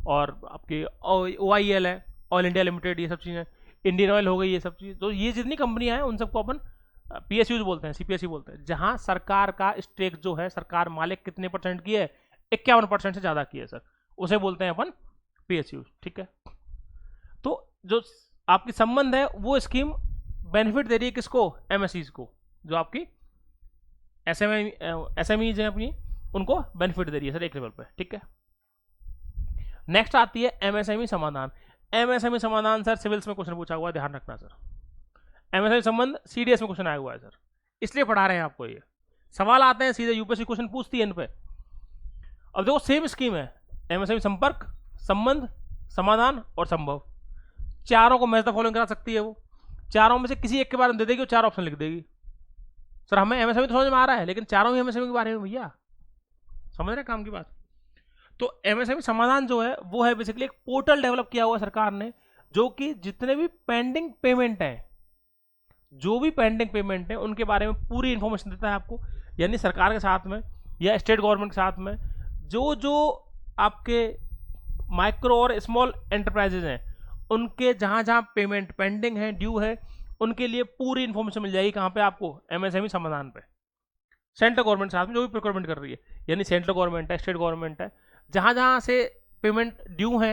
Speaker 1: और आपकी OIL है ऑयल इंडिया लिमिटेड, ये सब चीज़ें, इंडियन ऑयल हो गई, ये सब चीज़, तो ये जितनी कंपनियां हैं उन सबको अपन पीएसयूज बोलते हैं, सीपीएसई बोलते हैं। जहां सरकार का स्टेक जो है, सरकार मालिक कितने % की है, 51% से ज़्यादा की है सर, उसे बोलते हैं अपन पीएसयूज। ठीक है, तो जो आपकी संबंध है वो स्कीम बेनिफिट दे रही है किसको, एमएसईज को, जो आपकी एसएमईज हैं अपनी, उनको बेनिफिट दे रही है सर एक लेवल पे। ठीक है, नेक्स्ट आती है एमएसएमई समाधान। एमएसएमई समाधान सर सिविल्स में क्वेश्चन पूछा हुआ है, ध्यान रखना सर। एमएसएमई संबंध सीडीएस में क्वेश्चन आया हुआ है सर, इसलिए पढ़ा रहे हैं आपको। ये सवाल आते हैं सीधे, यूपीएससी क्वेश्चन पूछती है इन पे। अब देखो सेम स्कीम है, एमएसएमई संपर्क, संबंध, समाधान और संभव, चारों को मैच द फॉलोइंग करा सकती है वो। चारों में से किसी एक के बारे में दे देगी और 4 ऑप्शन लिख देगी। सर हमें एमएसएमई तो समझ में आ रहा है, लेकिन चारों ही एमएसएमई के बारे में भैया, समझ रहे काम की बात। तो एमएसएमई समाधान जो है वो है बेसिकली एक पोर्टल डेवलप किया हुआ सरकार ने, जो कि जितने भी पेंडिंग पेमेंट हैं, जो भी पेंडिंग पेमेंट है उनके बारे में पूरी इंफॉर्मेशन देता है आपको। यानी सरकार के साथ में या स्टेट गवर्नमेंट के साथ में जो जो आपके माइक्रो और स्मॉल एंटरप्राइजेज हैं, उनके जहां जहां पेमेंट पेंडिंग है, ड्यू है, उनके लिए पूरी इंफॉर्मेशन मिल जाएगी। कहां पे आपको, एमएसएमई समाधान पे। सेंट्रल गवर्नमेंट साथ में जो भी प्रोक्योरमेंट कर रही है, यानी सेंट्रल गवर्नमेंट है, स्टेट गवर्नमेंट है, जहां जहां से पेमेंट ड्यू है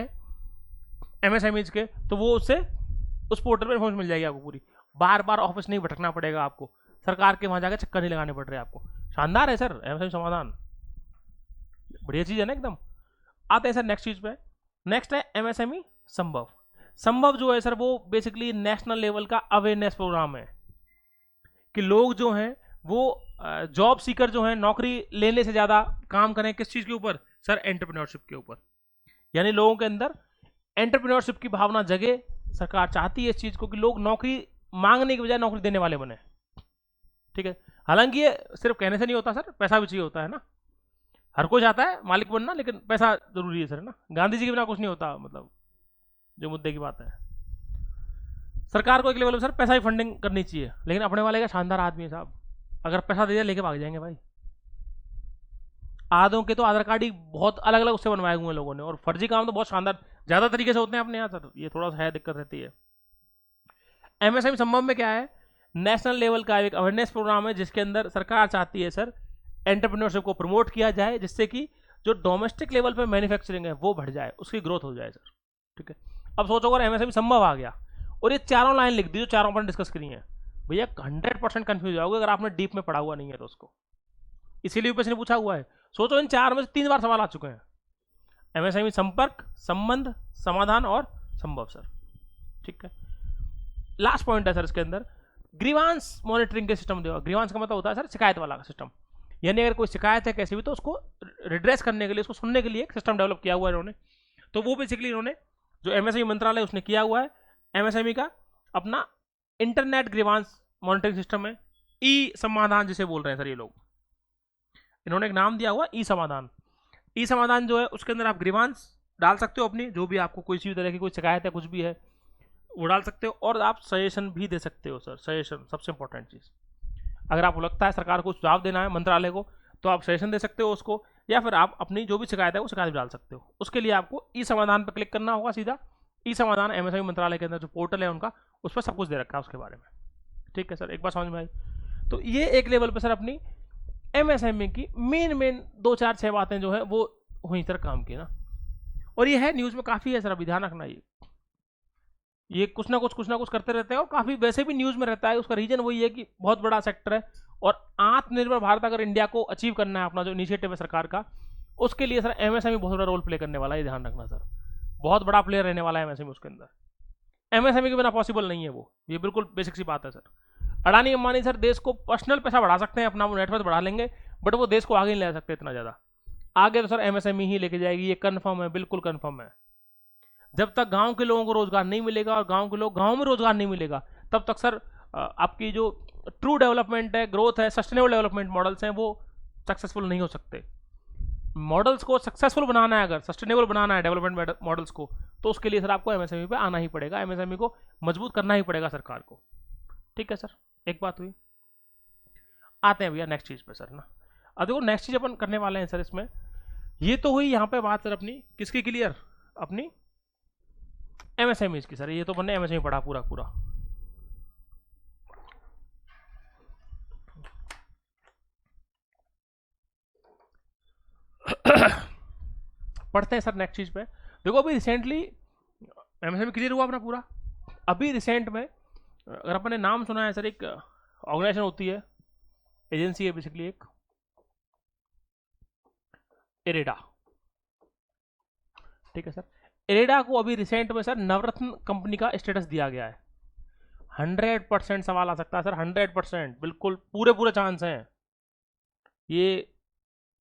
Speaker 1: एमएसएमईज के, तो वो उससे उस पोर्टल पर इंफॉर्मेशन मिल जाएगी आपको पूरी। बार बार ऑफिस नहीं भटकना पड़ेगा आपको, सरकार के वहां जाकर चक्कर नहीं लगाने पड़ रहे आपको। शानदार है सर एमएसएमई समाधान, बढ़िया चीज है ना एकदम। आते हैं सर नेक्स्ट चीज पे। नेक्स्ट है एमएसएमई संभव। संभव जो है सर वो बेसिकली नेशनल लेवल का अवेयरनेस प्रोग्राम है, कि लोग जो हैं वो जॉब सीकर जो है नौकरी लेने से ज्यादा काम करें किस चीज के ऊपर सर, एंटरप्रेन्योरशिप के ऊपर। यानी लोगों के अंदर एंटरप्रेन्योरशिप की भावना जगे। सरकार चाहती है इस चीज को कि लोग नौकरी मांगने के बजाय नौकरी देने वाले बने। ठीक है, हालांकि ये सिर्फ कहने से नहीं होता सर, पैसा भी चाहिए होता है ना। हर कोई चाहता है मालिक बनना, लेकिन पैसा जरूरी है सर, ना। गांधी जी के बिना कुछ नहीं होता, मतलब जो मुद्दे की बात है। सरकार को एक लेवल पर सर पैसा ही फंडिंग करनी चाहिए, लेकिन अपने वाले का शानदार आदमी है साहब, अगर पैसा दे दिया लेके भाग जाएंगे भाई। आधों के तो आधार कार्ड ही बहुत अलग अलग उससे बनवाए हुए हैं लोगों ने, और फर्जी काम तो बहुत शानदार ज्यादा तरीके से होते हैं अपने यहाँ सर, ये थोड़ा सा है दिक्कत रहती है। एमएसएमई संभव में क्या है, नेशनल लेवल का एक अवेयरनेस प्रोग्राम है, जिसके अंदर सरकार चाहती है सर एंटरप्रेन्योरशिप को प्रमोट किया जाए, जिससे कि जो डोमेस्टिक लेवल पे मैन्युफैक्चरिंग है वो बढ़ जाए, उसकी ग्रोथ हो जाए सर। ठीक है, अब सोचो अगर एमएसएमई संभव आ गया और ये चारों लाइन लिख दी जो चारों अपन डिस्कस करी है, भैया 100% कंफ्यूज जाओगे अगर आपने डीप में पढ़ा हुआ नहीं है तो उसको। इसीलिए यूपीएससी ने पूछा हुआ है। सोचो इन 4 में से 3 बार सवाल आ चुके हैं। एमएसएमई संपर्क, संबंध, समाधान और संभव सर। ठीक है, लास्ट पॉइंट है सर इसके अंदर, ग्रीवांस मॉनिटरिंग के सिस्टम देगा। ग्रीवांस का मतलब होता है सर शिकायत वाला सिस्टम, यानी अगर कोई शिकायत है कैसी भी तो उसको रिड्रेस करने के लिए, उसको सुनने के लिए एक सिस्टम डेवलप किया हुआ है इन्होंने। तो वो बेसिकली इन्होंने जो एमएसएमई मंत्रालय उसने किया हुआ है, एमएसएमई का अपना इंटरनेट ग्रीवांस मॉनिटरिंग सिस्टम है, ई समाधान जिसे बोल रहे हैं सर ये लोग, इन्होंने एक नाम दिया हुआ ई समाधान। ई समाधान जो है उसके अंदर आप ग्रीवांस डाल सकते हो अपनी, जो भी आपको कोई सी भी तरह की कोई शिकायत है कुछ भी है वो डाल सकते हो, और आप सजेशन भी दे सकते हो सर। सजेशन सबसे इंपॉर्टेंट चीज़, अगर आपको लगता है सरकार को सुझाव देना है मंत्रालय को तो आप सजेशन दे सकते हो उसको, या फिर आप अपनी जो भी शिकायत है वो शिकायत भी डाल सकते हो। उसके लिए आपको ई समाधान पर क्लिक करना होगा सीधा। ई समाधान एमएसएमई मंत्रालय के अंदर जो पोर्टल है उनका, उस पर सब कुछ दे रखा है उसके बारे में। ठीक है सर, एक बार समझ में आई। तो ये एक लेवल पर सर अपनी एमएसएमई की मेन 2-4-6 बातें जो है वो हुई सर काम की ना, और ये है न्यूज़ में काफ़ी है सर, अभी ध्यान रखना। ये कुछ ना कुछ करते रहते हैं, और काफ़ी वैसे भी न्यूज़ में रहता है। उसका रीजन वही है कि बहुत बड़ा सेक्टर है, और आत्मनिर्भर भारत अगर इंडिया को अचीव करना है, अपना जो इनिशिएटिव है सरकार का, उसके लिए सर एमएसएमई बहुत बड़ा रोल प्ले करने वाला है। ये ध्यान रखना सर, बहुत बड़ा प्लेयर रहने वाला है एमएसएमई उसके अंदर। एमएसएमई के बिना पॉसिबल नहीं है वो, ये बिल्कुल बेसिक सी बात है सर। अडानी अंबानी सर देश को पर्सनल पैसा बढ़ा सकते हैं, अपना वो नेटवर्क बढ़ा लेंगे, बट वो देश को आगे नहीं ले सकते इतना ज़्यादा। आगे तो सर एमएसएमई ही लेके जाएगी, ये कन्फर्म है, बिल्कुल कन्फर्म है। जब तक गांव के लोगों को रोजगार नहीं मिलेगा और गांव के लोग गांव में रोजगार नहीं मिलेगा, तब तक सर आपकी जो ट्रू डेवलपमेंट है, ग्रोथ है, सस्टेनेबल डेवलपमेंट मॉडल्स हैं, वो सक्सेसफुल नहीं हो सकते। मॉडल्स को सक्सेसफुल बनाना है, अगर सस्टेनेबल बनाना है डेवलपमेंट मॉडल्स को, तो उसके लिए सर आपको एमएसएमई पे आना ही पड़ेगा, एमएसएमई को मजबूत करना ही पड़ेगा सरकार को। ठीक है सर, एक बात हुई। आते हैं भैया नेक्स्ट चीज़ पे सर ना। अब देखो नेक्स्ट चीज़ अपन करने वाले हैं सर इसमें, ये तो हुई यहाँ पे बात सर अपनी किसकी क्लियर, अपनी एमएसएमई की सर। ये तो मैंने एमएसएमई पढ़ा पूरा पूरा। पढ़ते हैं सर नेक्स्ट चीज पे। देखो अभी रिसेंटली एमएसएमई क्लियर हुआ अपना पूरा। अभी रिसेंट में अगर अपन ने नाम सुना है सर, एक ऑर्गेनाइजेशन होती है, एजेंसी है बेसिकली एक, इरेडा। ठीक है सर, इरेडा को अभी रिसेंट में सर नवरत्न कंपनी का स्टेटस दिया गया है। 100% सवाल आ सकता है सर, 100% बिल्कुल पूरे चांस हैं। ये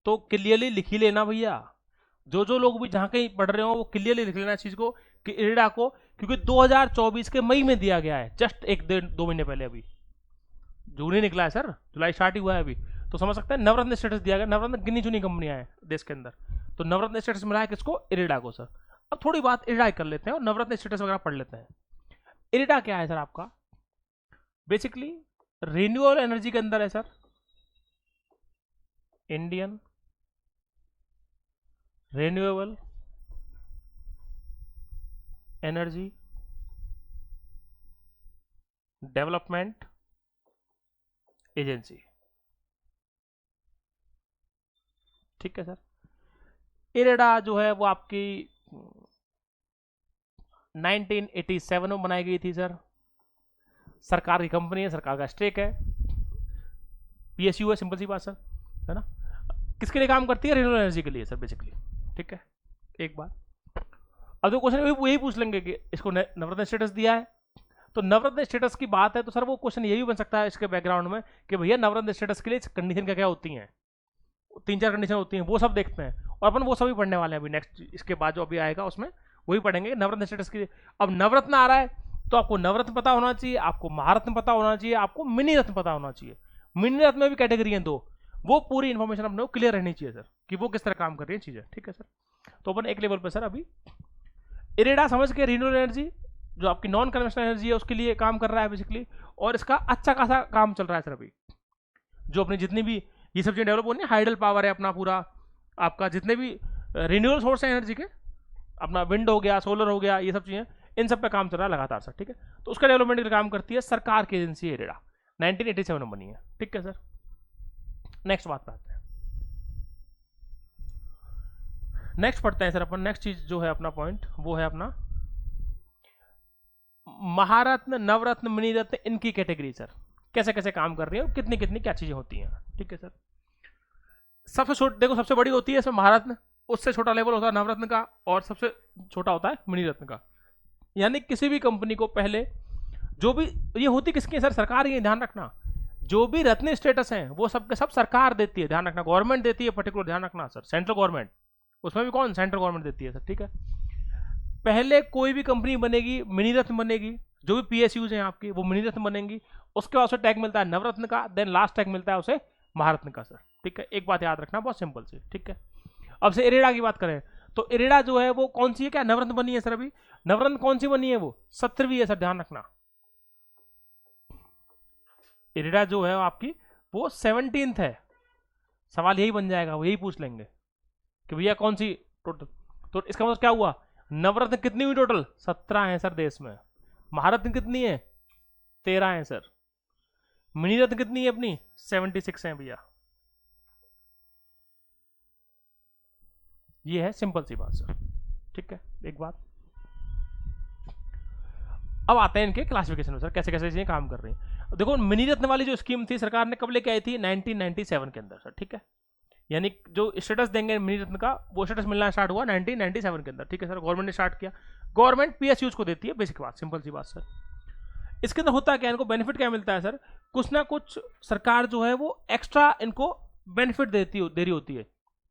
Speaker 1: तो क्लियरली लिख ही लेना भैया, जो लोग भी जहाँ कहीं पढ़ रहे हो वो क्लियरली लिख लेना चीज़ को कि इरेडा को, क्योंकि 2024 के मई में दिया गया है, जस्ट 1-2 महीने पहले। अभी जून ही निकला है सर, जुलाई स्टार्ट ही हुआ है अभी, तो समझ सकते हैं नवरत्न स्टेटस दिया गया। नवरत्न गिनी चुनी कंपनियां हैं देश के अंदर, तो नवरत्न स्टेटस मिला है किसको, इरेडा को सर। अब थोड़ी बात इरेडा कर लेते हैं और नवरत्न स्टेटस वगैरह पढ़ लेते हैं। इरेडा क्या है सर आपका, बेसिकली रिन्यूएबल एनर्जी के अंदर है sir, Indian renewable energy development agency. ठीक है सर, इरेडा जो है वो आपकी 1987 में बनाई गई थी सर। सरकार की कंपनी है, सरकार का स्टेक है, पीएसयू है, सिंपल सी बात सर, है ना। किसके लिए काम करती है, रिन्यूएबल एनर्जी के लिए सर बेसिकली। ठीक है, एक बात। अब जो क्वेश्चन यही पूछ लेंगे कि इसको नवरत्न स्टेटस दिया है, तो नवरत्न स्टेटस की बात है तो सर वो क्वेश्चन यही बन सकता है इसके बैकग्राउंड में कि भैया नवरत्न स्टेटस के लिए कंडीशन क्या क्या होती हैं, 3-4 कंडीशन होती हैं, वो सब देखते हैं, और अपन वो सभी पढ़ने वाले हैं अभी नेक्स्ट, इसके बाद जो अभी आएगा उसमें वही पढ़ेंगे नवरत्न स्टेटस के लिए। अब नवरत्न आ रहा है तो आपको नवरत्न पता होना चाहिए, आपको महारत्न पता होना चाहिए, आपको मिनी रत्न पता होना चाहिए। मिनी रत्न में भी कैटेगरी हैं 2, वो पूरी इन्फॉर्मेशन अपने को क्लियर रहनी चाहिए सर कि वो किस तरह काम कर रही है चीज़ें। ठीक है सर, तो अपन एक लेवल पर सर अभी इरेडा समझ के, रिन्यूएबल एनर्जी जो आपकी नॉन कन्वेंशनल एनर्जी है उसके लिए काम कर रहा है बेसिकली, और इसका अच्छा खासा काम चल रहा है सर अभी। जो अपनी जितनी भी ये सब चीज़ें डेवलप होनी है, हाइडल पावर है अपना पूरा, आपका जितने भी रिन्यूएबल सोर्स है एनर्जी के, अपना विंड हो गया, सोलर हो गया, ये सब चीज़ें, इन सब पे काम चल रहा है लगातार सर। ठीक है, तो उसका डेवलपमेंट के लिए काम करती है सरकार की एजेंसी इरेडा, 1987 में बनी है। ठीक है सर, नेक्स्ट बात पे आते हैं। नेक्स्ट पढ़ते हैं सर अपन, नेक्स्ट चीज जो है अपना पॉइंट वो है अपना महारत्न, नवरत्न, मिनी रत्न, इनकी कैटेगरी सर कैसे कैसे काम कर रही है और कितनी कितनी क्या चीजें होती हैं। ठीक है सर, सबसे छोटी देखो, सबसे बड़ी होती है इसमें महारत्न, उससे छोटा लेवल होता है नवरत्न का, और सबसे छोटा होता है मणिरत्न का। यानी किसी भी कंपनी को पहले जो भी, ये होती किसकी है सर? सरकार, ये ध्यान रखना। जो भी रत्न स्टेटस है वो सब के सब सरकार देती है, ध्यान रखना। गवर्नमेंट देती है पर्टिकुलर, ध्यान रखना सर, सेंट्रल गवर्नमेंट। उसमें भी कौन? सेंट्रल गवर्नमेंट देती है सर, ठीक है। पहले कोई भी कंपनी बनेगी मणिरत्न बनेगी, जो भी पीएसयूज हैं आपकी वो मणिरत्न बनेंगी। उसके बाद उसे टैग मिलता है नवरत्न का, देन लास्ट टैग मिलता है उसे महारत्न का सर, ठीक है। एक बात याद रखना, बहुत सिंपल सी, ठीक है। अब से इरेडा की बात करें तो इरेडा जो है वो कौन सी है? क्या नवरत्न बनी है सर अभी? नवरत्न कौन सी बनी है? वो 17वीं है सर, ध्यान रखना। इरेडा जो है आपकी वो 17th है। सवाल यही बन जाएगा, वो यही पूछ लेंगे कि भैया कौन सी टोटल। तो इसका मतलब क्या हुआ? नवरत्न कितनी हुई टोटल? 17 है सर देश में। महारत्न कितनी है? 13 है सर। मणिरत्न कितनी है अपनी? 76 है भैया। ये है सिंपल सी बात सर, ठीक है। एक बात, अब आते हैं इनके क्लासिफिकेशन में सर, कैसे कैसे चीजें काम कर रही हैं। देखो मणिरत्न वाली जो स्कीम थी सरकार ने कब लेके आई थी? 1997 के अंदर सर, ठीक है। यानी जो स्टेटस देंगे मणिरत्न का, वो स्टेटस मिलना स्टार्ट हुआ 1997 के अंदर, ठीक है सर। गवर्नमेंट ने स्टार्ट किया, गवर्नमेंट पीएसयूज को देती है, बेसिक बात, सिंपल सी बात सर। इसके अंदर होता क्या, इनको बेनिफिट क्या मिलता है सर? कुछ ना कुछ सरकार जो है वो एक्स्ट्रा इनको बेनिफिट दे रही होती है,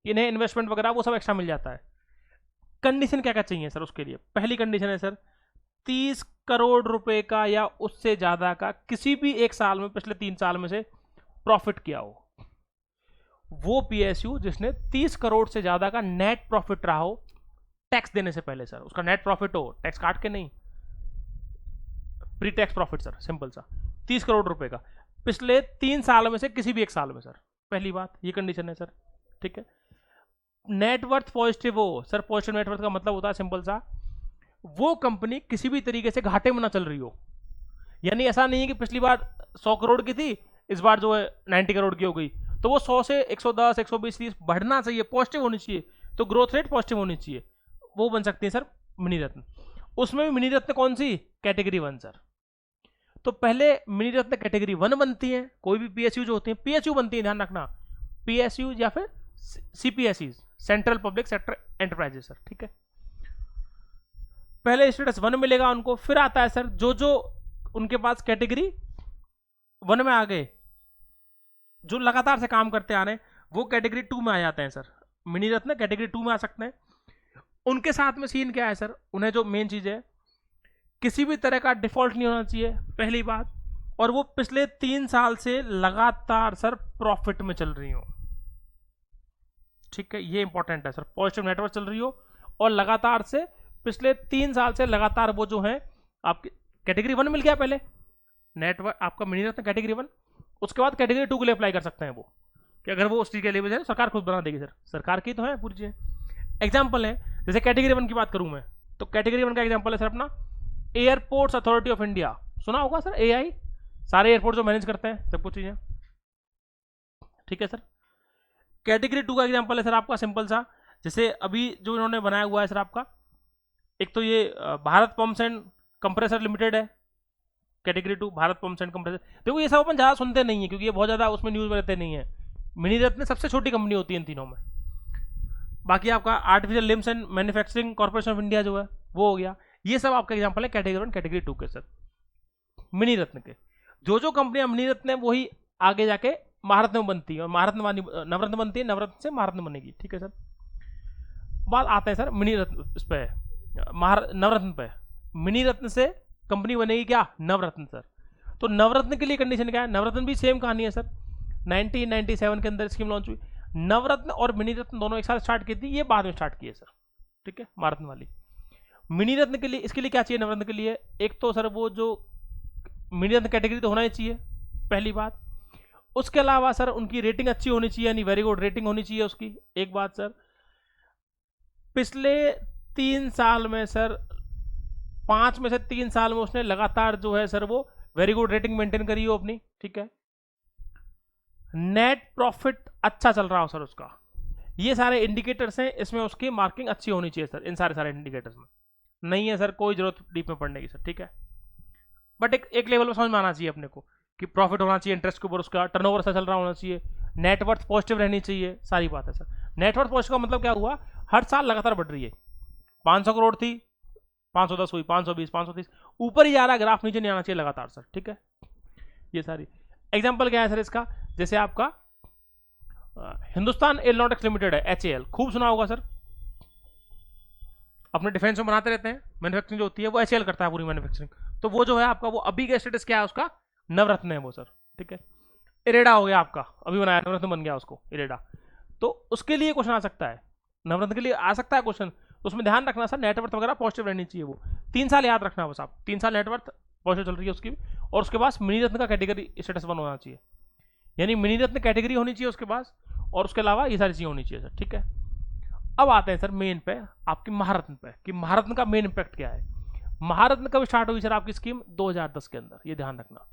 Speaker 1: इन्हें इन्वेस्टमेंट वगैरह वो सब एक्स्ट्रा मिल जाता है। कंडीशन क्या क्या चाहिए सर उसके लिए? पहली कंडीशन है सर 30 करोड़ रुपए का या उससे ज्यादा का किसी भी एक साल में, पिछले 3 साल में से प्रॉफिट किया हो। वो पीएसयू जिसने 30 करोड़ से ज्यादा का नेट प्रॉफिट रहा हो टैक्स देने से पहले सर, उसका नेट प्रॉफिट हो, टैक्स काट के नहीं, pre tax profit sir, simple सा 30 करोड़ रुपए का पिछले 3 साल में से किसी भी एक साल में सर। पहली बात ये कंडीशन है सर, ठीक है। नेटवर्थ पॉजिटिव हो सर। पॉजिटिव नेटवर्थ का मतलब होता है सिंपल सा, वो कंपनी किसी भी तरीके से घाटे में ना चल रही हो। यानी ऐसा नहीं है कि पिछली बार 100 करोड़ की थी, इस बार जो है 90 करोड़ की हो गई, तो वो 100 से 110, 120, 30 बढ़ना चाहिए, पॉजिटिव होनी चाहिए, तो ग्रोथ रेट पॉजिटिव होनी चाहिए। वो बन सकती है सर मणिरत्न। उसमें भी मणिरत्न कौन सी? Category 1 sir. तो पहले मणिरत्न कैटेगरी 1 बनती है, कोई भी पीएसयू जो होती है, पीएसयू बनती है, ध्यान रखना, पीएसयू या फिर CPSU, central public sector enterprises sir, ठीक है। पहले स्टेटस 1 मिलेगा उनको, फिर आता है सर जो जो उनके पास कैटेगरी 1 में आ गए, जो लगातार से काम करते आ रहे हैं, वो कैटेगरी 2 में आ जाते हैं सर। मणिरत्न कैटेगरी 2 में आ सकते हैं। उनके साथ में सीन क्या है सर? उन्हें जो मेन चीज है, किसी भी तरह का डिफॉल्ट नहीं होना चाहिए, पहली बात, और वो पिछले 3 साल से लगातार सर प्रॉफिट में चल रही हो, ठीक है। ये इंपॉर्टेंट है सर, पॉजिटिव नेटवर्क चल रही हो और लगातार से पिछले 3 साल से लगातार वो जो है आपकी कैटेगरी 1 मिल गया पहले नेटवर्क आपका मणिरत्न कैटेगरी 1। उसके बाद कैटेगरी 2 के लिए अप्लाई कर सकते हैं वो, कि अगर वो उस चीज के लिए है सरकार खुद बना देगी सर, सरकार की तो है पूरी चीजें। एग्जाम्पल है, जैसे कैटेगरी 1 की बात करूं मैं, तो कैटेगरी 1 का एग्जाम्पल है सर अपना एयरपोर्ट्स अथॉरिटी ऑफ इंडिया, सुना होगा सर, एआई, सारे एयरपोर्ट जो मैनेज करते हैं सब कुछ चीजें, ठीक है सर। कैटेगरी 2 का एग्जाम्पल है सर आपका सिंपल सा, जैसे अभी जो इन्होंने बनाया हुआ है सर आपका, एक तो ये Bharat pumps and compressor limited है, category 2 Bharat pumps and compressor. देखो ये सब अपन ज़्यादा सुनते नहीं है क्योंकि ये बहुत ज़्यादा उसमें न्यूज़ में रहते नहीं है। मणिरत्न सबसे छोटी कंपनी होती है इन तीनों में। बाकी आपका artificial limbs and manufacturing corporation of India जो है वो हो गया। ये सब आपका एग्जाम्पल है कैटेगरी 1 कैटेगरी 2 के सर मणिरत्न के। जो जो कंपनियां मणिरत्न है वही आगे जाके महारत्न में बनती है, और महारत्न वाली नवरत्न बनती है, नवरत्न से महारत्न बनेगी, ठीक है सर। बात आते हैं सर मणिरत्न इस पे, नवरत्न पे। मणिरत्न से कंपनी बनेगी क्या? नवरत्न सर। तो नवरत्न के लिए कंडीशन क्या है? नवरत्न भी सेम कहानी है सर, 1997 के अंदर स्कीम लॉन्च हुई। नवरत्न और मणिरत्न दोनों एक साथ स्टार्ट की थी, ये बाद में स्टार्ट की है सर, ठीक है, महारत्न वाली। मणिरत्न के लिए, इसके लिए क्या चाहिए नवरत्न के लिए? एक तो सर वो जो मणिरत्न कैटेगरी तो होना ही चाहिए, पहली बात। उसके अलावा सर उनकी रेटिंग अच्छी होनी चाहिए, यानी वेरी गुड रेटिंग होनी चाहिए उसकी, एक बात सर। पिछले 3 साल में सर 5 में से 3 साल में उसने लगातार जो है सर वो वेरी गुड रेटिंग मेंटेन करी हो अपनी, ठीक है। नेट प्रॉफिट अच्छा चल रहा हो सर उसका, ये सारे इंडिकेटर्स हैं, इसमें उसकी मार्किंग अच्छी होनी चाहिए सर, इन सारे इंडिकेटर्स में। नहीं है सर कोई जरूरत डीप में पढ़ने की सर, ठीक है। बट एक लेवल में समझ में आना चाहिए अपने को कि प्रॉफिट होना चाहिए इंटरेस्ट के ऊपर, उसका टर्नओवर अच्छा चल रहा होना चाहिए, नेटवर्थ पॉजिटिव रहनी चाहिए, सारी बात है सर। नेटवर्थ पॉजिटिव का मतलब क्या हुआ, हर साल लगातार बढ़ रही है। 500 करोड़ थी, 510 हुई, 520, 530, ऊपर ही आ रहा है ग्राफ, नीचे नहीं आना चाहिए लगातार सर, ठीक है। ये सारी एग्जांपल क्या है सर इसका, जैसे आपका हिंदुस्तान एरोनॉटिक्स लिमिटेड है, HAL, खूब सुना होगा सर, अपने डिफेंस में बनाते रहते हैं, मैन्युफैक्चरिंग जो होती है वो HAL करता है पूरी मैन्युफैक्चरिंग। तो वो जो है आपका, वो अभी का स्टेटस क्या है उसका, नवरत्न है वो सर, ठीक है। इरेडा हो गया आपका, अभी बनाया नवरत्न बन गया उसको, इरेडा। तो उसके लिए क्वेश्चन आ सकता है, नवरत्न के लिए आ सकता है क्वेश्चन। तो उसमें ध्यान रखना सर, नेटवर्थ वगैरह पॉजिटिव रहनी चाहिए, वो 3 साल याद रखना बस आप, 3 साल नेटवर्थ पॉजिटिव चल रही है उसकी भी, और उसके बाद मिनी रत्न का कैटेगरी स्टेटस 1 होना चाहिए, यानी मिनी रत्न कैटेगरी होनी चाहिए उसके पास, और उसके अलावा ये सारी चीजें होनी चाहिए सर, ठीक है। अब आते हैं सर मेन पे, आपकी महारत्न पे, कि महारत्न का मेन इंपैक्ट क्या है। महारत्न कब स्टार्ट हुई सर आपकी स्कीम, 2010 के अंदर, ये ध्यान रखना।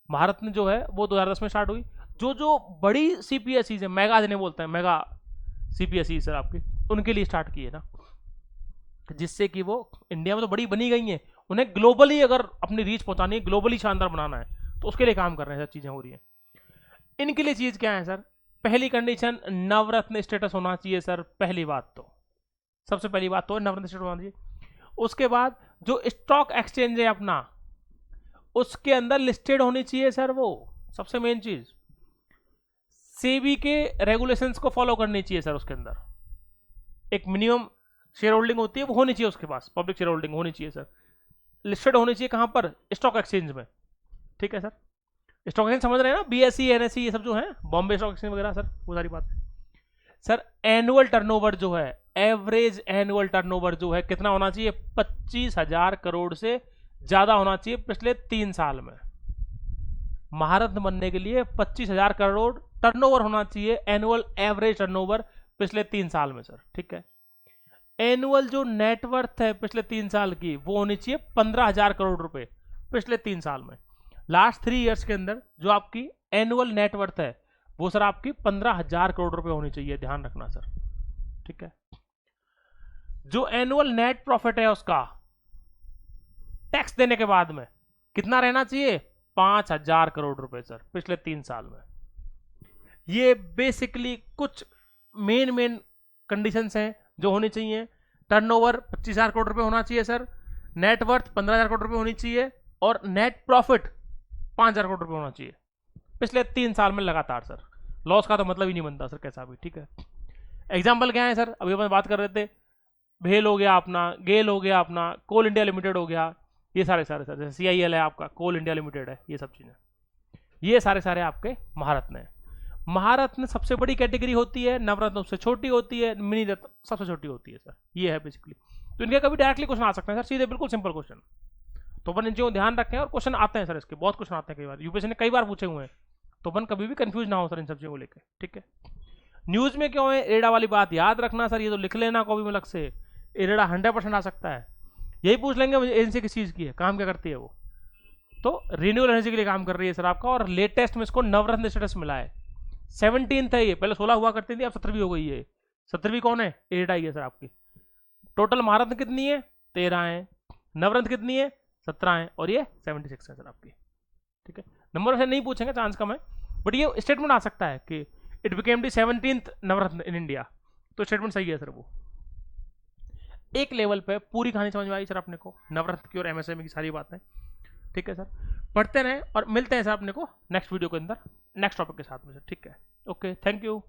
Speaker 1: महारत्न जो है वो 2010 में स्टार्ट हुई। जो जो बड़ी CPSEs है, मेगा जिन्हें बोलते हैं, मेगा CPSE सर आपकी, उनके लिए स्टार्ट की है ना, जिससे कि वो इंडिया में तो बड़ी बनी गई हैं, उन्हें ग्लोबली अगर अपनी रीच पहुंचानी है, ग्लोबली शानदार बनाना है, तो उसके लिए काम कर रहे हैं सर, चीजें हो रही हैं। इनके लिए चीज क्या है सर, पहली कंडीशन नवरत्न स्टेटस होना चाहिए सर, पहली बात तो, सबसे पहली बात तो नवरत्न स्टेटस होना चाहिए। उसके बाद जो स्टॉक एक्सचेंज है अपना, उसके अंदर लिस्टेड होनी चाहिए सर, वो सबसे मेन चीज। सेबी के रेगुलेशंस को फॉलो करनी चाहिए सर, उसके अंदर एक मिनिमम शेयर होल्डिंग होती है वो होनी चाहिए उसके पास, पब्लिक शेयर होल्डिंग होनी चाहिए सर, लिस्टेड होनी चाहिए कहां पर, स्टॉक एक्सचेंज में, ठीक है सर। स्टॉक एक्सचेंज समझ रहे हैं ना, BSE NSE ये सब जो है, बॉम्बे स्टॉक एक्सचेंज वगैरह सर, वो सारी बात है सर। एनुअल टर्नओवर जो है, एवरेज एनुअल टर्नओवर जो है कितना होना चाहिए, 25,000 करोड़ से ज्यादा होना चाहिए पिछले 3 साल में। महारत्न बनने के लिए 25,000 करोड़ टर्नओवर होना चाहिए, एनुअल एवरेज टर्नओवर पिछले 3 साल में सर, ठीक है। एनुअल जो नेटवर्थ है पिछले 3 साल की, वो होनी चाहिए 15,000 करोड़ रुपए पिछले 3 साल में। लास्ट 3 ईयर्स के अंदर जो आपकी एनुअल नेटवर्थ है, वो सर आपकी 15,000 करोड़ रुपए होनी चाहिए, ध्यान रखना सर, ठीक है। जो एनुअल नेट प्रॉफिट है उसका टैक्स देने के बाद में कितना रहना चाहिए, 5,000 करोड़ रुपए सर पिछले 3 साल में। ये बेसिकली कुछ मेन कंडीशंस हैं जो होनी चाहिए। टर्नओवर 25,000 करोड़ रुपए होना चाहिए सर, नेटवर्थ 15,000 करोड़ रुपए होनी चाहिए, और नेट प्रॉफिट 5,000 करोड़ रुपए होना चाहिए पिछले 3 साल में लगातार सर। लॉस का तो मतलब ही नहीं बनता सर कैसा भी, ठीक है। एग्जाम्पल क्या है सर, अभी अपन बात कर रहे थे, भेल हो गया अपना, गेल हो गया अपना, कोल इंडिया लिमिटेड हो गया, ये सारे सर, जैसे CIL है आपका, कोल इंडिया लिमिटेड है, ये सब चीजें, ये सारे आपके महारत्न है। महारत्न सबसे बड़ी कैटेगरी होती है, नवरत्न उससे छोटी होती है, मिनी रत्न सबसे छोटी होती है सर, ये है बेसिकली। तो इनके कभी डायरेक्टली क्वेश्चन आ सकते हैं सर, सीधे बिल्कुल सिंपल क्वेश्चन। तो अपन इन चीजों को ध्यान रखें, और क्वेश्चन आते हैं सर इसके, बहुत क्वेश्चन आते हैं, कई बार UPSC ने कई बार पूछे हुए हैं, तो अपन कभी भी कंफ्यूज ना हो सर इन सब चीजों को लेकर, ठीक है। न्यूज में क्यों है इरेडा वाली बात याद रखना सर, ये तो लिख लेना कॉपी में अलग से, इरेडा 100% आ सकता है। यही पूछ लेंगे एजेंसी किस चीज की है, काम क्या करती है वो, तो रिन्यूएबल एनर्जी के लिए काम कर रही है सर आपका, और लेटेस्ट में इसको नवरत्न स्टेटस मिला है, 17th है ये, पहले 16 हुआ करती थी, अब 17वीं हो गई है। 17वीं कौन है, इरेडा ही है सर आपकी। टोटल महारत्न कितनी है, 13 है, नवरत्न कितनी है, 17 है, और ये 76 है सर आपकी, ठीक है। नंबर से नहीं पूछेंगे, चांस कम है, बट ये स्टेटमेंट आ सकता है कि it became the 17th Navratna in India, तो स्टेटमेंट सही है सर। वो एक लेवल पे पूरी कहानी समझ में आई सर अपने को, नवरत्न की और MSME की सारी बातें, ठीक है सर। पढ़ते रहें और मिलते हैं सर अपने को नेक्स्ट वीडियो के अंदर नेक्स्ट टॉपिक के साथ में सर, ठीक है। Okay, thank you.